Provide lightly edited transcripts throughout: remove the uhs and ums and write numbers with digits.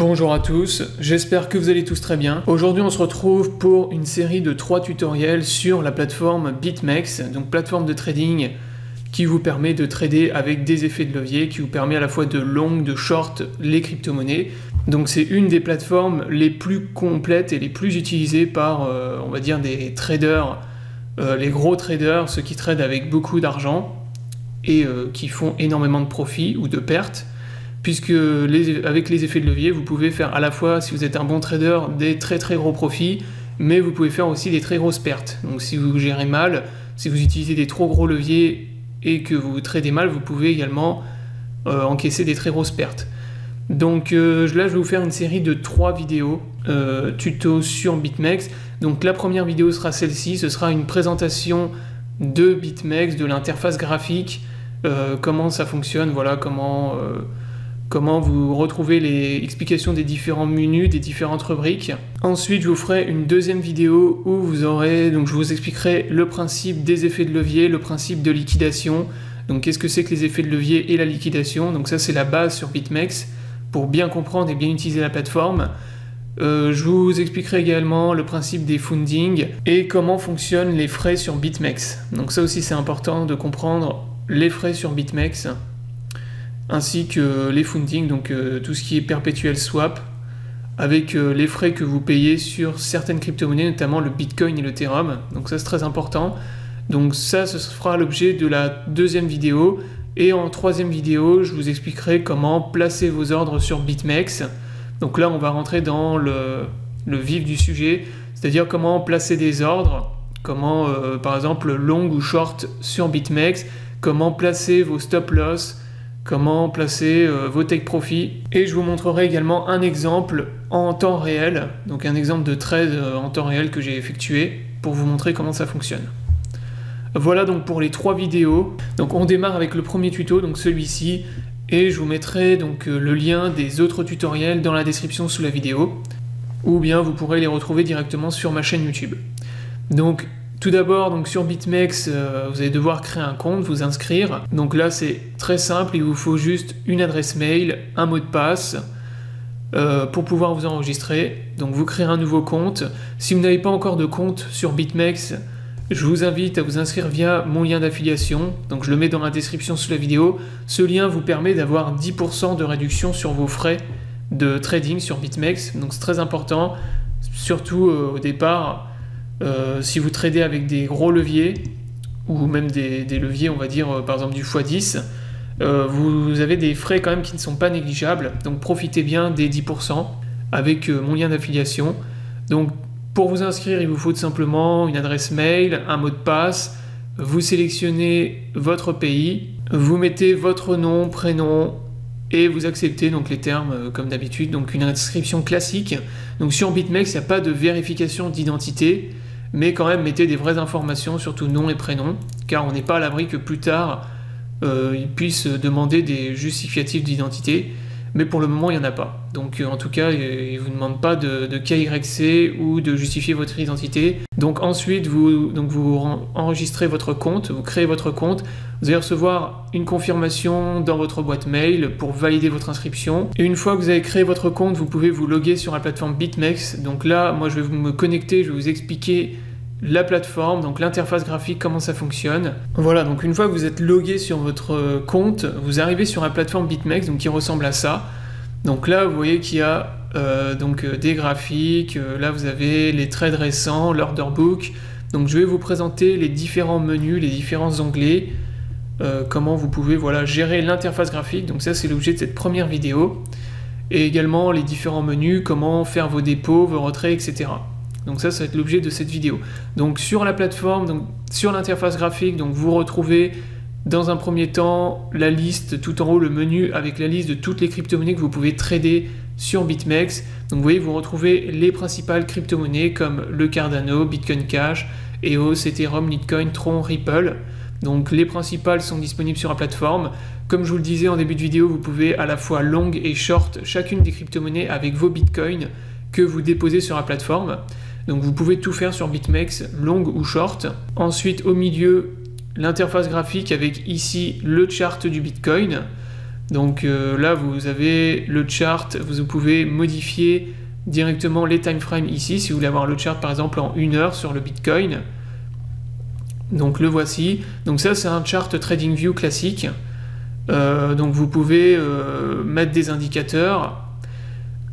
Bonjour à tous, j'espère que vous allez tous très bien. Aujourd'hui on se retrouve pour une série de 3 tutoriels sur la plateforme BitMEX, donc plateforme de trading qui vous permet de trader avec des effets de levier, qui vous permet à la fois de long, de short les crypto-monnaies. Donc c'est une des plateformes les plus complètes et les plus utilisées par, on va dire, des traders, les gros traders, ceux qui tradent avec beaucoup d'argent et qui font énormément de profits ou de pertes. Puisque avec les effets de levier, vous pouvez faire à la fois, si vous êtes un bon trader, des très gros profits, mais vous pouvez faire aussi des très grosses pertes. Donc si vous gérez mal, si vous utilisez des trop gros leviers et que vous tradez mal, vous pouvez également encaisser des très grosses pertes. Donc là, je vais vous faire une série de 3 vidéos tuto sur BitMEX. Donc la première vidéo sera celle-ci, ce sera une présentation de BitMEX, de l'interface graphique, comment ça fonctionne, voilà, comment vous retrouvez les explications des différents menus, des différentes rubriques. Ensuite, je vous ferai une deuxième vidéo où je vous expliquerai le principe des effets de levier, le principe de liquidation. Donc, qu'est-ce que c'est que les effets de levier et la liquidation? Donc ça, c'est la base sur BitMEX pour bien comprendre et bien utiliser la plateforme. Je vous expliquerai également le principe des funding et comment fonctionnent les frais sur BitMEX. Donc ça aussi, c'est important de comprendre les frais sur BitMEX, ainsi que les funding, donc tout ce qui est perpetuel swap, avec les frais que vous payez sur certaines crypto-monnaies, notamment le Bitcoin et l'Ethereum. Donc ça, c'est très important. Donc ça, ce sera l'objet de la deuxième vidéo. Et en troisième vidéo, je vous expliquerai comment placer vos ordres sur BitMEX. Donc là, on va rentrer dans le vif du sujet, c'est-à-dire comment placer des ordres, comment, par exemple, long ou short sur BitMEX, comment placer vos stop-loss, comment placer vos take profit, et je vous montrerai également un exemple en temps réel, donc un exemple de trade en temps réel que j'ai effectué pour vous montrer comment ça fonctionne. Voilà donc pour les 3 vidéos. Donc on démarre avec le premier tuto, donc celui-ci, et je vous mettrai donc le lien des autres tutoriels dans la description sous la vidéo, ou bien vous pourrez les retrouver directement sur ma chaîne YouTube. Donc tout d'abord, donc sur BitMEX, vous allez devoir créer un compte, vous inscrire. Donc là, c'est très simple, il vous faut juste une adresse mail, un mot de passe pour pouvoir vous enregistrer. Donc vous créez un nouveau compte. Si vous n'avez pas encore de compte sur BitMEX, je vous invite à vous inscrire via mon lien d'affiliation. Donc je le mets dans la description sous la vidéo. Ce lien vous permet d'avoir 10% de réduction sur vos frais de trading sur BitMEX. Donc c'est très important, surtout au départ. Si vous tradez avec des gros leviers, ou même des leviers, on va dire, par exemple du x10, vous avez des frais quand même qui ne sont pas négligeables, donc profitez bien des 10% avec mon lien d'affiliation. Donc pour vous inscrire, il vous faut tout simplement une adresse mail, un mot de passe, vous sélectionnez votre pays, vous mettez votre nom, prénom, et vous acceptez donc les termes comme d'habitude, donc une inscription classique. Donc sur BitMEX, il n'y a pas de vérification d'identité, mais quand même mettez des vraies informations, surtout nom et prénom, car on n'est pas à l'abri que plus tard, ils puissent demander des justificatifs d'identité, mais pour le moment, il n'y en a pas. Donc en tout cas, ils ne vous demandent pas de KYC ou de justifier votre identité. Donc ensuite, vous enregistrez votre compte, vous créez votre compte, vous allez recevoir une confirmation dans votre boîte mail pour valider votre inscription. Et une fois que vous avez créé votre compte, vous pouvez vous loguer sur la plateforme BitMEX. Donc là, moi je vais me connecter, je vais vous expliquer la plateforme, donc l'interface graphique, comment ça fonctionne. Voilà, donc une fois que vous êtes logué sur votre compte, vous arrivez sur la plateforme BitMEX, donc qui ressemble à ça. Donc là, vous voyez qu'il y a des graphiques, là vous avez les trades récents, l'order book. Donc je vais vous présenter les différents menus, les différents onglets, comment vous pouvez gérer l'interface graphique. Donc ça, c'est l'objet de cette première vidéo. Et également les différents menus, comment faire vos dépôts, vos retraits, etc. Donc ça va être l'objet de cette vidéo. Donc sur la plateforme, donc sur l'interface graphique, donc vous retrouvez dans un premier temps la liste, tout en haut le menu avec la liste de toutes les crypto-monnaies que vous pouvez trader sur BitMEX. Donc vous voyez, vous retrouvez les principales crypto-monnaies comme le Cardano, Bitcoin Cash, EOS, Ethereum, Litecoin, Tron, Ripple. Donc les principales sont disponibles sur la plateforme. Comme je vous le disais en début de vidéo, vous pouvez à la fois long et short chacune des crypto-monnaies avec vos bitcoins que vous déposez sur la plateforme. Donc vous pouvez tout faire sur BitMEX, long ou short. Ensuite, au milieu, l'interface graphique avec ici le chart du Bitcoin. Donc là, vous avez le chart, vous pouvez modifier directement les time frames ici, si vous voulez avoir le chart par exemple en 1 heure sur le Bitcoin. Donc le voici. Donc ça, c'est un chart TradingView classique. Donc vous pouvez mettre des indicateurs.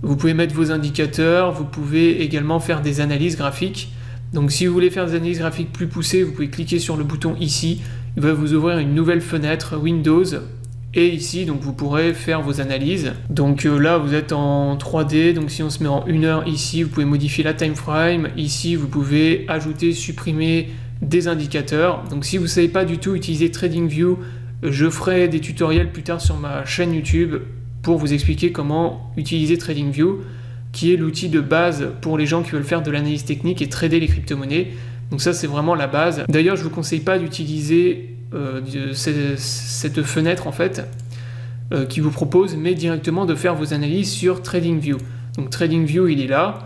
Vous pouvez mettre vos indicateurs, vous pouvez également faire des analyses graphiques. Donc si vous voulez faire des analyses graphiques plus poussées, vous pouvez cliquer sur le bouton ici, il va vous ouvrir une nouvelle fenêtre Windows, et ici donc vous pourrez faire vos analyses. Donc là vous êtes en 3D, donc si on se met en 1 heure ici, vous pouvez modifier la time frame, ici vous pouvez ajouter, supprimer des indicateurs. Donc si vous ne savez pas du tout utiliser TradingView, je ferai des tutoriels plus tard sur ma chaîne YouTube pour vous expliquer comment utiliser TradingView, qui est l'outil de base pour les gens qui veulent faire de l'analyse technique et trader les crypto-monnaies. Donc ça, c'est vraiment la base. D'ailleurs, je ne vous conseille pas d'utiliser cette fenêtre, en fait, qui vous propose, mais directement de faire vos analyses sur TradingView. Donc TradingView, il est là,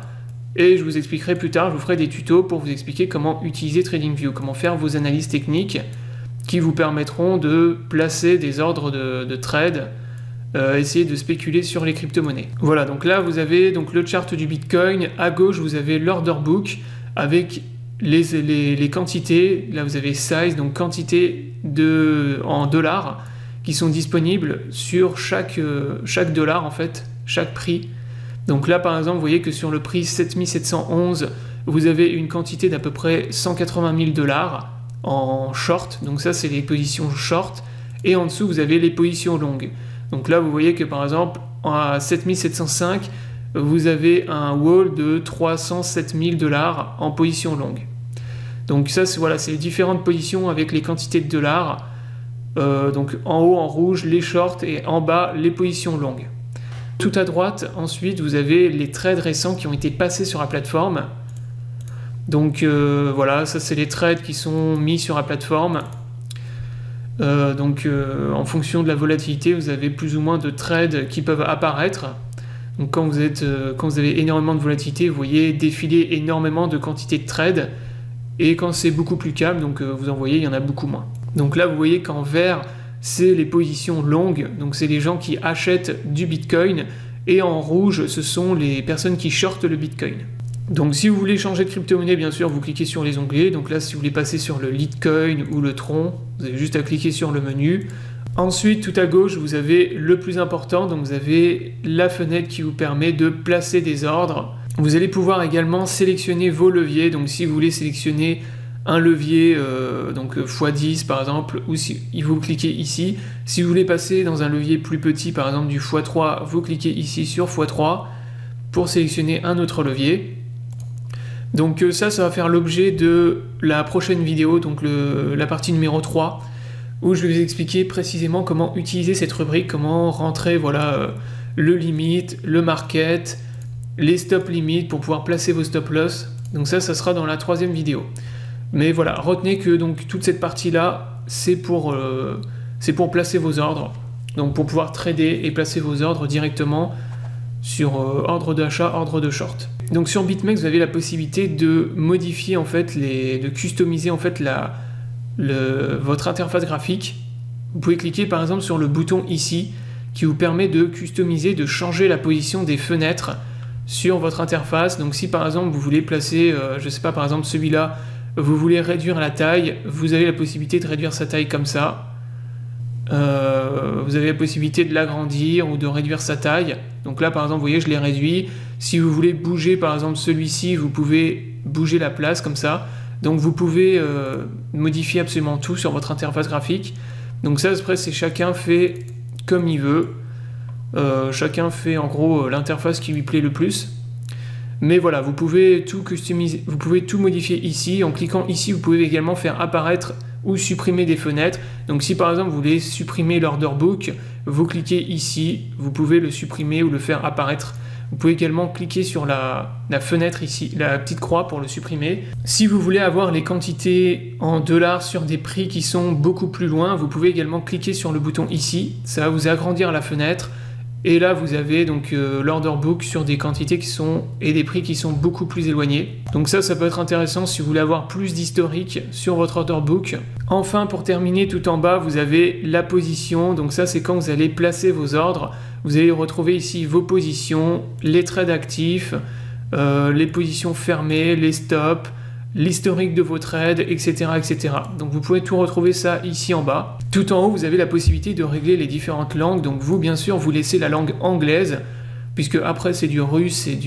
et je vous expliquerai plus tard, je vous ferai des tutos pour vous expliquer comment utiliser TradingView, comment faire vos analyses techniques qui vous permettront de placer des ordres de trade, essayer de spéculer sur les crypto-monnaies. Voilà, donc là vous avez donc le chart du Bitcoin, à gauche vous avez l'order book avec les quantités, là vous avez size, donc quantité en dollars qui sont disponibles sur chaque dollar en fait, chaque prix. Donc là par exemple vous voyez que sur le prix 7711 vous avez une quantité d'à peu près 180 000 dollars en short, donc ça c'est les positions short, et en dessous vous avez les positions longues. Donc là vous voyez que par exemple à 7705 vous avez un wall de 307 000 dollars en position longue. Donc ça c'est voilà, c'est les différentes positions avec les quantités de dollars. Donc en haut en rouge les shorts et en bas les positions longues. Tout à droite ensuite vous avez les trades récents qui ont été passés sur la plateforme. Donc voilà, ça c'est les trades qui sont mis sur la plateforme. En fonction de la volatilité, vous avez plus ou moins de trades qui peuvent apparaître. Donc quand vous avez énormément de volatilité, vous voyez défiler énormément de quantités de trades. Et quand c'est beaucoup plus calme, donc vous en voyez, il y en a beaucoup moins. Donc là, vous voyez qu'en vert, c'est les positions longues. Donc c'est les gens qui achètent du Bitcoin. Et en rouge, ce sont les personnes qui shortent le Bitcoin. Donc si vous voulez changer de crypto-monnaie, bien sûr, vous cliquez sur les onglets. Donc là, si vous voulez passer sur le Litecoin ou le Tron, vous avez juste à cliquer sur le menu. Ensuite, tout à gauche, vous avez le plus important. Donc vous avez la fenêtre qui vous permet de placer des ordres. Vous allez pouvoir également sélectionner vos leviers. Donc si vous voulez sélectionner un levier x10 par exemple, ou si vous cliquez ici. Si vous voulez passer dans un levier plus petit, par exemple du x3, vous cliquez ici sur x3 pour sélectionner un autre levier. Donc ça va faire l'objet de la prochaine vidéo, donc la partie numéro 3, où je vais vous expliquer précisément comment utiliser cette rubrique, comment rentrer le limit, le market, les stop limits pour pouvoir placer vos stop loss. Donc ça sera dans la 3e vidéo. Mais voilà, retenez que donc toute cette partie-là, c'est pour placer vos ordres, donc pour pouvoir trader et placer vos ordres directement sur ordre d'achat, ordre de short. Donc sur BitMEX, vous avez la possibilité de modifier en fait, de customiser en fait votre interface graphique. Vous pouvez cliquer par exemple sur le bouton ici, qui vous permet de customiser, de changer la position des fenêtres sur votre interface. Donc si par exemple vous voulez placer, je sais pas, par exemple celui-là, vous voulez réduire la taille, vous avez la possibilité de réduire sa taille comme ça. Vous avez la possibilité de l'agrandir ou de réduire sa taille. Donc là par exemple, vous voyez, je l'ai réduit. Si vous voulez bouger par exemple celui-ci, vous pouvez bouger la place comme ça. Donc vous pouvez modifier absolument tout sur votre interface graphique. Donc ça, après, c'est chacun fait comme il veut. Chacun fait en gros l'interface qui lui plaît le plus. Mais voilà, vous pouvez tout customiser, vous pouvez tout modifier ici. En cliquant ici, vous pouvez également faire apparaître ou supprimer des fenêtres. Donc si par exemple vous voulez supprimer l'order book, vous cliquez ici, vous pouvez le supprimer ou le faire apparaître. Vous pouvez également cliquer sur la fenêtre ici, la petite croix pour le supprimer. Si vous voulez avoir les quantités en dollars sur des prix qui sont beaucoup plus loin, vous pouvez également cliquer sur le bouton ici. Ça va vous agrandir la fenêtre Et là, vous avez donc l'order book sur des quantités et des prix qui sont beaucoup plus éloignés. Donc ça peut être intéressant si vous voulez avoir plus d'historique sur votre order book. Enfin, pour terminer, tout en bas, vous avez la position. Donc ça, c'est quand vous allez placer vos ordres. Vous allez retrouver ici vos positions, les trades actifs, les positions fermées, les stops, l'historique de vos trades, etc., etc. Donc vous pouvez tout retrouver ça ici en bas. Tout en haut, vous avez la possibilité de régler les différentes langues. Donc vous, bien sûr, vous laissez la langue anglaise, puisque après c'est du russe et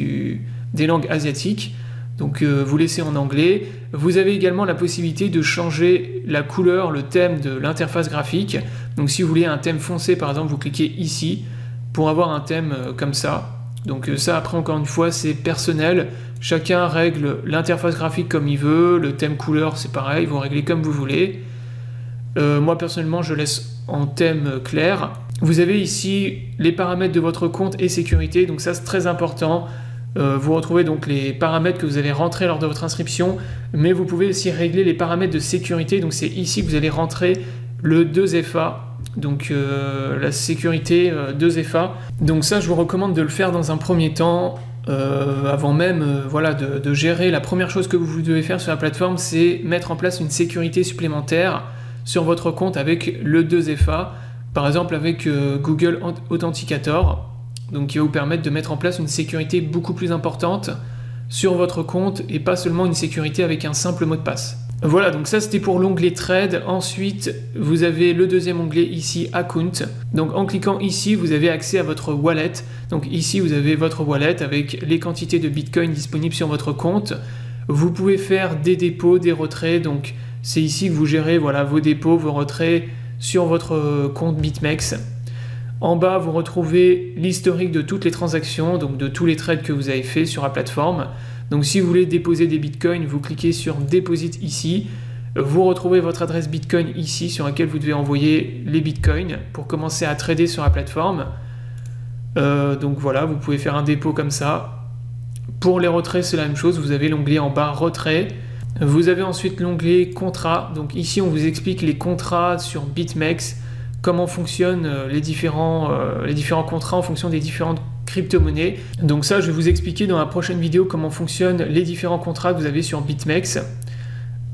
des langues asiatiques. Donc vous laissez en anglais. Vous avez également la possibilité de changer la couleur, le thème de l'interface graphique. Donc si vous voulez un thème foncé, par exemple, vous cliquez ici pour avoir un thème comme ça. Donc ça, après, encore une fois, c'est personnel. Chacun règle l'interface graphique comme il veut. Le thème couleur, c'est pareil, vous réglez comme vous voulez. Moi, personnellement, je laisse en thème clair. Vous avez ici les paramètres de votre compte et sécurité. Donc ça, c'est très important. Vous retrouvez donc les paramètres que vous allez rentrer lors de votre inscription. Mais vous pouvez aussi régler les paramètres de sécurité. Donc c'est ici que vous allez rentrer le 2FA. Donc la sécurité 2FA. Donc ça, je vous recommande de le faire dans un premier temps, avant même voilà, de gérer. La première chose que vous devez faire sur la plateforme, c'est mettre en place une sécurité supplémentaire sur votre compte avec le 2FA, par exemple avec Google Authenticator, donc qui va vous permettre de mettre en place une sécurité beaucoup plus importante sur votre compte et pas seulement une sécurité avec un simple mot de passe. Voilà, donc ça c'était pour l'onglet Trade. Ensuite, vous avez le deuxième onglet ici, Account. Donc en cliquant ici, vous avez accès à votre wallet. Donc ici, vous avez votre wallet avec les quantités de Bitcoin disponibles sur votre compte. Vous pouvez faire des dépôts, des retraits. Donc c'est ici que vous gérez voilà, vos dépôts, vos retraits sur votre compte BitMEX. En bas, vous retrouvez l'historique de toutes les transactions, donc de tous les trades que vous avez fait sur la plateforme. Donc si vous voulez déposer des bitcoins, vous cliquez sur Deposit ici. Vous retrouvez votre adresse bitcoin ici sur laquelle vous devez envoyer les bitcoins pour commencer à trader sur la plateforme. Donc voilà, vous pouvez faire un dépôt comme ça. Pour les retraits, c'est la même chose. Vous avez l'onglet en bas Retrait. Vous avez ensuite l'onglet Contrat. Donc ici, on vous explique les contrats sur BitMEX, comment fonctionnent les différents contrats en fonction des différentes crypto-monnaies. Donc ça, je vais vous expliquer dans la prochaine vidéo comment fonctionnent les différents contrats que vous avez sur BitMEX.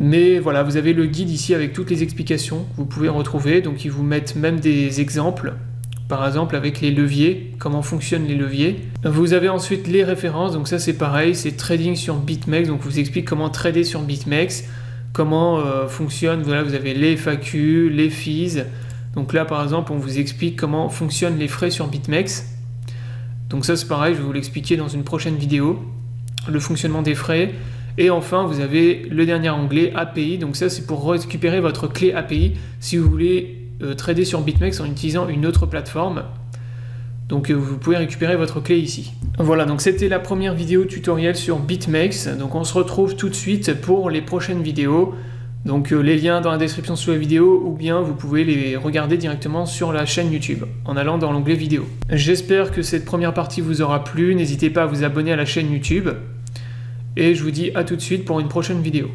Mais voilà, vous avez le guide ici avec toutes les explications que vous pouvez retrouver. Donc ils vous mettent même des exemples, par exemple avec les leviers, comment fonctionnent les leviers. Vous avez ensuite les références, donc ça c'est pareil, c'est trading sur BitMEX, donc je vous explique comment trader sur BitMEX, comment fonctionne, voilà, vous avez les FAQ, les fees. Donc là par exemple, on vous explique comment fonctionnent les frais sur BitMEX. Donc ça c'est pareil, je vais vous l'expliquer dans une prochaine vidéo, le fonctionnement des frais. Et enfin, vous avez le dernier onglet API, donc ça c'est pour récupérer votre clé API si vous voulez trader sur BitMEX en utilisant une autre plateforme. Donc vous pouvez récupérer votre clé ici. Voilà, donc c'était la première vidéo tutoriel sur BitMEX. Donc on se retrouve tout de suite pour les prochaines vidéos. Donc les liens dans la description sous la vidéo, ou bien vous pouvez les regarder directement sur la chaîne YouTube en allant dans l'onglet vidéo. J'espère que cette première partie vous aura plu. N'hésitez pas à vous abonner à la chaîne YouTube. Et je vous dis à tout de suite pour une prochaine vidéo.